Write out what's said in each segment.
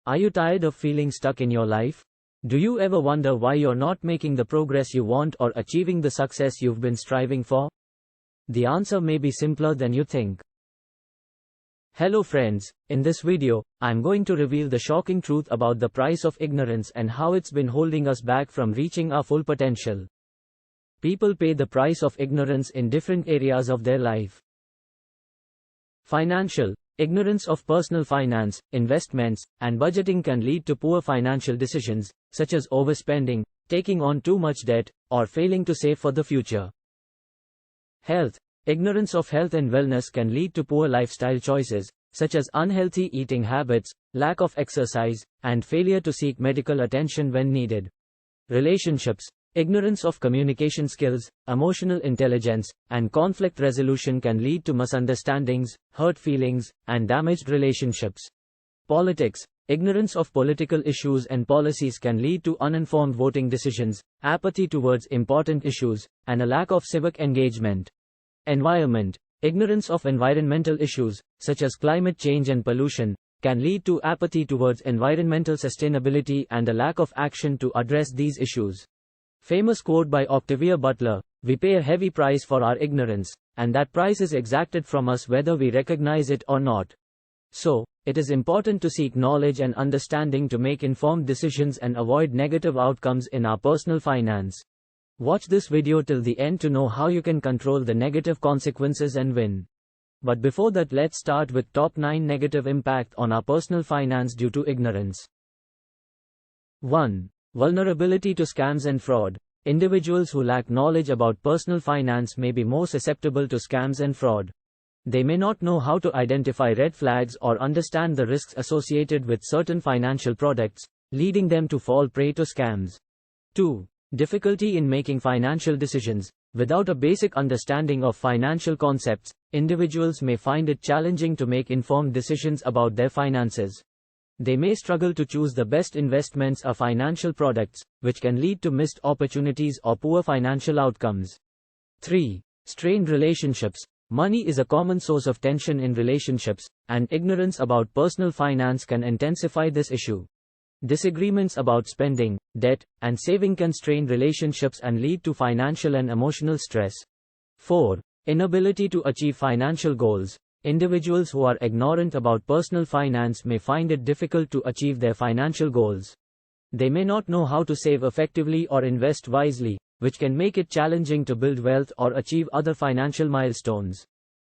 Are you tired of feeling stuck in your life? Do you ever wonder why you're not making the progress you want or achieving the success you've been striving for? The answer may be simpler than you think. Hello friends, in this video, I'm going to reveal the shocking truth about the price of ignorance and how it's been holding us back from reaching our full potential. People pay the price of ignorance in different areas of their life. Financial. Ignorance of personal finance, investments, and budgeting can lead to poor financial decisions, such as overspending, taking on too much debt, or failing to save for the future. Health. Ignorance of health and wellness can lead to poor lifestyle choices, such as unhealthy eating habits, lack of exercise, and failure to seek medical attention when needed. Relationships. Ignorance of communication skills, emotional intelligence, and conflict resolution can lead to misunderstandings, hurt feelings, and damaged relationships. Politics. Ignorance of political issues and policies can lead to uninformed voting decisions, apathy towards important issues, and a lack of civic engagement. Environment. Ignorance of environmental issues, such as climate change and pollution, can lead to apathy towards environmental sustainability and a lack of action to address these issues. Famous quote by Octavia Butler: "We pay a heavy price for our ignorance, and that price is exacted from us whether we recognize it or not." So, it is important to seek knowledge and understanding to make informed decisions and avoid negative outcomes in our personal finance. Watch this video till the end to know how you can control the negative consequences and win. But before that, let's start with top 9 negative impact on our personal finance due to ignorance. 1. Vulnerability to scams and fraud. Individuals who lack knowledge about personal finance may be more susceptible to scams and fraud. They may not know how to identify red flags or understand the risks associated with certain financial products, leading them to fall prey to scams. 2. Difficulty in making financial decisions. Without a basic understanding of financial concepts, individuals may find it challenging to make informed decisions about their finances. They may struggle to choose the best investments or financial products, which can lead to missed opportunities or poor financial outcomes. 3. Strained relationships. Money is a common source of tension in relationships, and ignorance about personal finance can intensify this issue. Disagreements about spending, debt, and saving can strain relationships and lead to financial and emotional stress. 4. Inability to achieve financial goals. Individuals who are ignorant about personal finance may find it difficult to achieve their financial goals. They may not know how to save effectively or invest wisely, which can make it challenging to build wealth or achieve other financial milestones.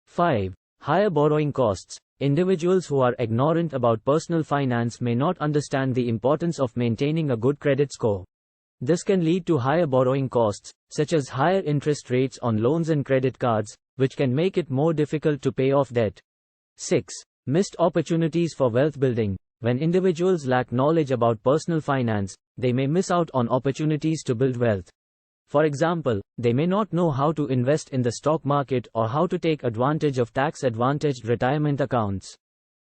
5. Higher borrowing costs. Individuals who are ignorant about personal finance may not understand the importance of maintaining a good credit score. This can lead to higher borrowing costs, such as higher interest rates on loans and credit cards, which can make it more difficult to pay off debt. 6. Missed opportunities for wealth building. When individuals lack knowledge about personal finance, they may miss out on opportunities to build wealth. For example, they may not know how to invest in the stock market or how to take advantage of tax-advantaged retirement accounts.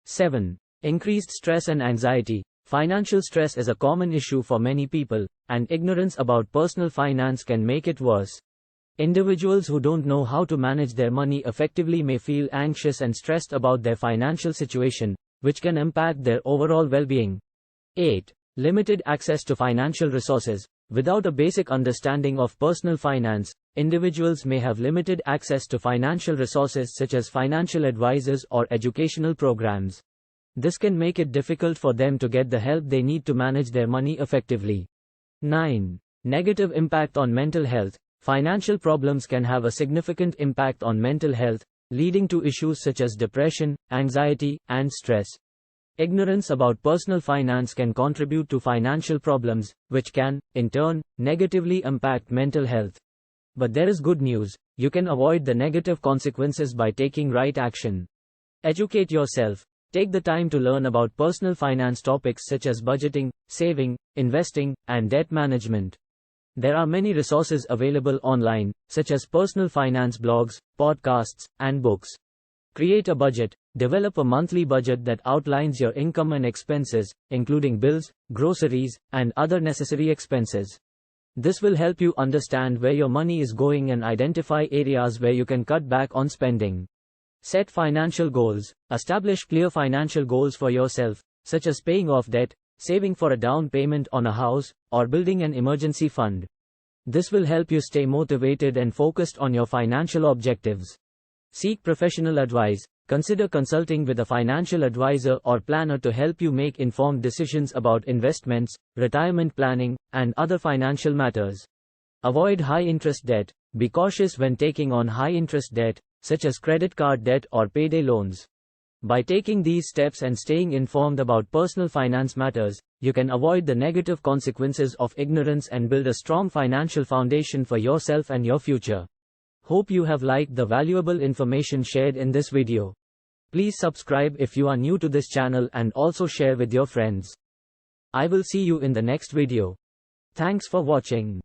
7. Increased stress and anxiety. Financial stress is a common issue for many people, and ignorance about personal finance can make it worse. Individuals who don't know how to manage their money effectively may feel anxious and stressed about their financial situation, which can impact their overall well-being. 8. Limited access to financial resources. Without a basic understanding of personal finance, individuals may have limited access to financial resources such as financial advisors or educational programs. This can make it difficult for them to get the help they need to manage their money effectively. 9. Negative impact on mental health. Financial problems can have a significant impact on mental health, leading to issues such as depression, anxiety, and stress. Ignorance about personal finance can contribute to financial problems, which can, in turn, negatively impact mental health. But there is good news: you can avoid the negative consequences by taking right action. Educate yourself. Take the time to learn about personal finance topics such as budgeting, saving, investing, and debt management. There are many resources available online, such as personal finance blogs, podcasts, and books. Create a budget. Develop a monthly budget that outlines your income and expenses, including bills, groceries, and other necessary expenses. This will help you understand where your money is going and identify areas where you can cut back on spending. Set financial goals. Establish clear financial goals for yourself, such as paying off debt, saving for a down payment on a house, or building an emergency fund. This will help you stay motivated and focused on your financial objectives. Seek professional advice. Consider consulting with a financial advisor or planner to help you make informed decisions about investments, retirement planning, and other financial matters. Avoid high-interest debt. Be cautious when taking on high-interest debt, such as credit card debt or payday loans. By taking these steps and staying informed about personal finance matters, you can avoid the negative consequences of ignorance and build a strong financial foundation for yourself and your future. Hope you have liked the valuable information shared in this video. Please subscribe if you are new to this channel and also share with your friends. I will see you in the next video. Thanks for watching.